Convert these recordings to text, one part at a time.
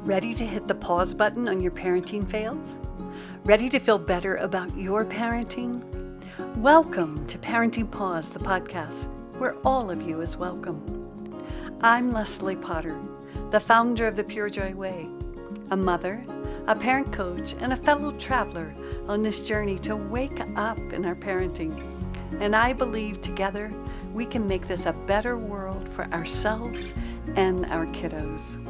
Ready to hit the pause button on your parenting fails? Ready to feel better about your parenting? Welcome to Parenting Pause, the podcast, where all of you is welcome. I'm Leslie Potter, the founder of the Pure Joy Way, a mother, a parent coach, and a fellow traveler on this journey to wake up in our parenting. And I believe together we can make this a better world for ourselves and our kiddos.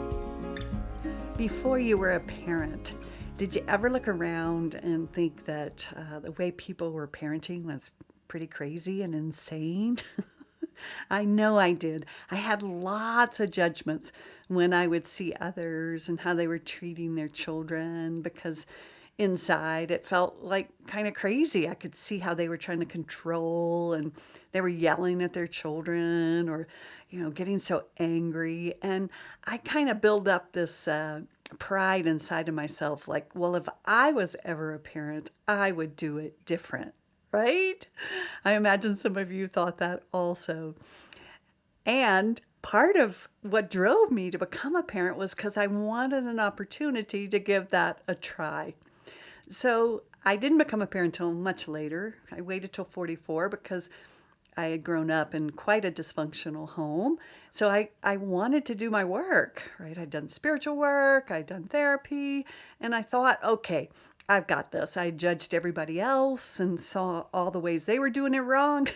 Before you were a parent, did you ever look around and think that the way people were parenting was pretty crazy and insane? I know I did. I had lots of judgments when I would see others and how they were treating their children, because inside it felt like kind of crazy. I could see how they were trying to control, and they were yelling at their children, or getting so angry. And I kind of build up this pride inside of myself, like, well, if I was ever a parent, I would do it different, right? I imagine some of you thought that also. And part of what drove me to become a parent was because I wanted an opportunity to give that a try. So I didn't become a parent until much later. I waited till 44 because I had grown up in quite a dysfunctional home. So I wanted to do my work, right? I'd done spiritual work, I'd done therapy, and I thought, okay, I've got this. I judged everybody else and saw all the ways they were doing it wrong.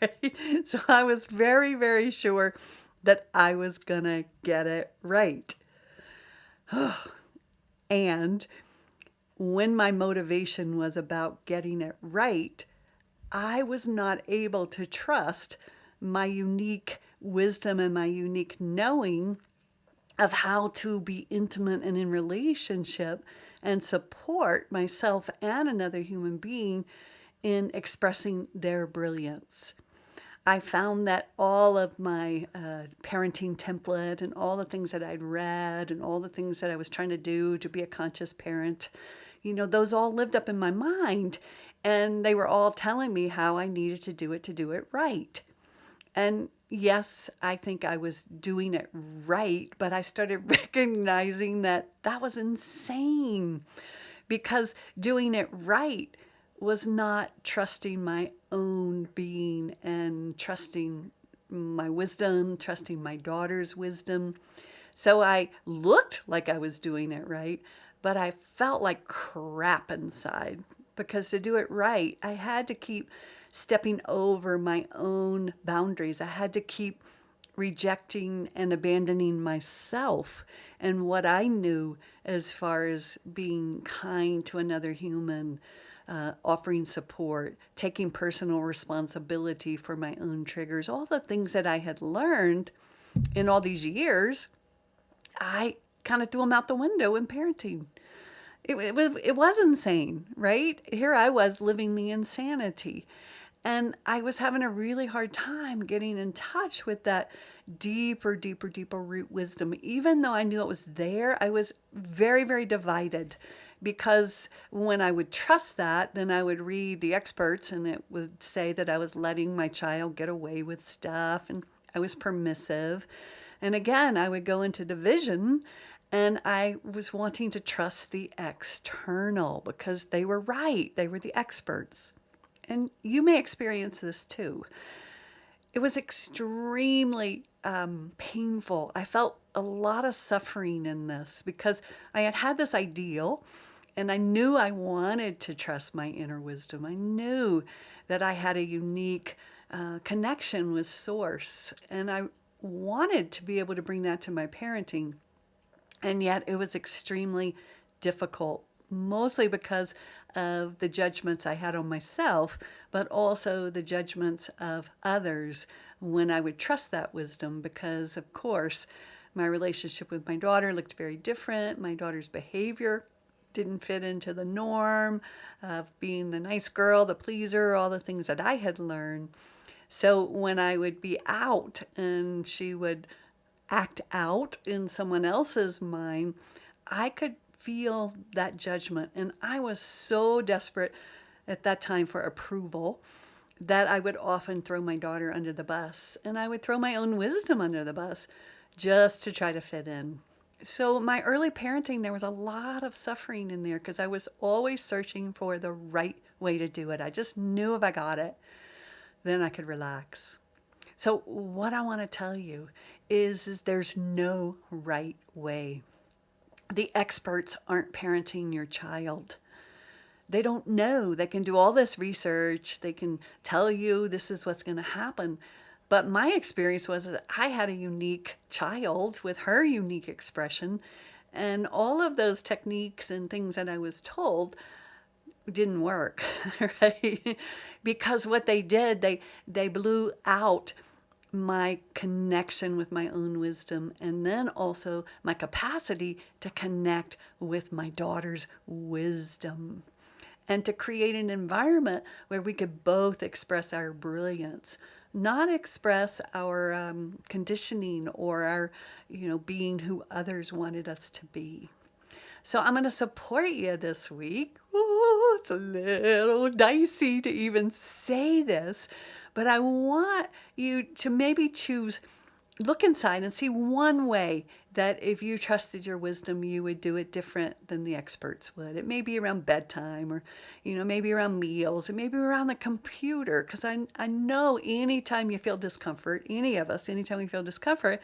Right? So I was very, very sure that I was going to get it right. And when my motivation was about getting it right, I was not able to trust my unique wisdom and my unique knowing of how to be intimate and in relationship and support myself and another human being in expressing their brilliance. I found that all of my parenting template and all the things that I'd read and all the things that I was trying to do to be a conscious parent, those all lived up in my mind, and they were all telling me how I needed to do it right. And yes, I think I was doing it right, but I started recognizing that that was insane, because doing it right was not trusting my own being and trusting my wisdom, trusting my daughter's wisdom. So I looked like I was doing it right, but I felt like crap inside, because to do it right, I had to keep stepping over my own boundaries. I had to keep rejecting and abandoning myself and what I knew as far as being kind to another human, offering support, taking personal responsibility for my own triggers, all the things that I had learned in all these years. I kind of threw them out the window in parenting. It was insane, right? Here I was living the insanity. And I was having a really hard time getting in touch with that deeper, deeper, deeper root wisdom. Even though I knew it was there, I was very, very divided, because when I would trust that, then I would read the experts and it would say that I was letting my child get away with stuff and I was permissive. And again, I would go into division, and I was wanting to trust the external because they were right. They were the experts. And you may experience this too. It was extremely painful. I felt a lot of suffering in this because I had had this ideal, and I knew I wanted to trust my inner wisdom. I knew that I had a unique connection with Source, and I wanted to be able to bring that to my parenting. And yet it was extremely difficult, mostly because of the judgments I had on myself, but also the judgments of others when I would trust that wisdom, because, of course, my relationship with my daughter looked very different. My daughter's behavior didn't fit into the norm of being the nice girl, the pleaser, all the things that I had learned. So when I would be out and she would act out in someone else's mind, I could feel that judgment. And I was so desperate at that time for approval that I would often throw my daughter under the bus, and I would throw my own wisdom under the bus just to try to fit in. So my early parenting, there was a lot of suffering in there because I was always searching for the right way to do it. I just knew if I got it, then I could relax. So what I want to tell you is there's no right way. The experts aren't parenting your child. They don't know. They can do all this research. They can tell you this is what's going to happen. But my experience was that I had a unique child with her unique expression. And all of those techniques and things that I was told didn't work, right? Because what they did, they blew out my connection with my own wisdom, and then also my capacity to connect with my daughter's wisdom and to create an environment where we could both express our brilliance, not express our conditioning or our, being who others wanted us to be. So I'm going to support you this week. Ooh, it's a little dicey to even say this, but I want you to maybe look inside and see one way that if you trusted your wisdom, you would do it different than the experts would. It may be around bedtime or, maybe around meals or maybe around the computer. Because I know anytime you feel discomfort, any of us, anytime we feel discomfort,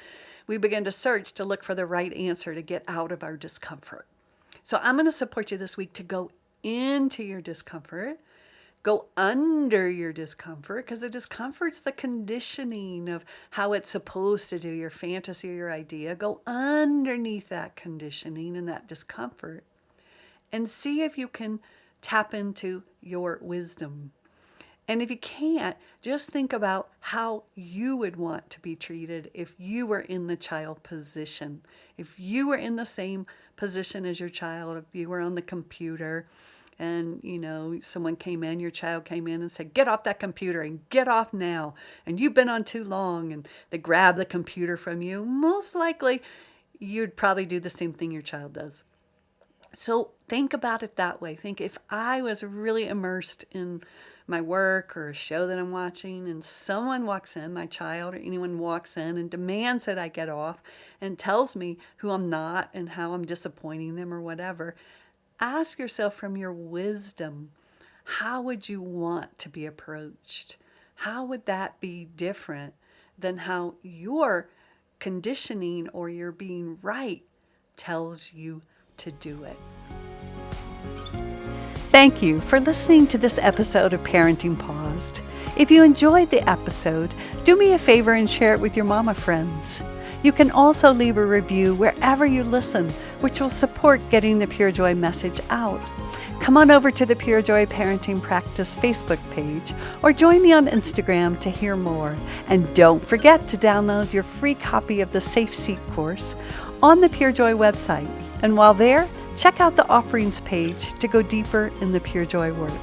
we begin to search to look for the right answer to get out of our discomfort. So I'm going to support you this week to go into your discomfort, go under your discomfort, because the discomfort's the conditioning of how it's supposed to do, your fantasy or your idea. Go underneath that conditioning and that discomfort and see if you can tap into your wisdom. And if you can't, just think about how you would want to be treated if you were in the child position. If you were in the same position as your child, if you were on the computer and, someone came in, your child came in and said, get off that computer and get off now. And you've been on too long, and they grab the computer from you. Most likely, you'd probably do the same thing your child does. So think about it that way. Think if I was really immersed in my work or a show that I'm watching and someone walks in, my child or anyone walks in and demands that I get off and tells me who I'm not and how I'm disappointing them or whatever, ask yourself from your wisdom, how would you want to be approached? How would that be different than how your conditioning or your being right tells you to do it? Thank you for listening to this episode of Parenting Paused. If you enjoyed the episode, do me a favor and share it with your mama friends. You can also leave a review wherever you listen, which will support getting the Pure Joy message out. Come on over to the Pure Joy Parenting Practice Facebook page or join me on Instagram to hear more. And don't forget to download your free copy of the Safe Seat course on the Pure Joy website. And while there, check out the offerings page to go deeper in the Pure Joy work.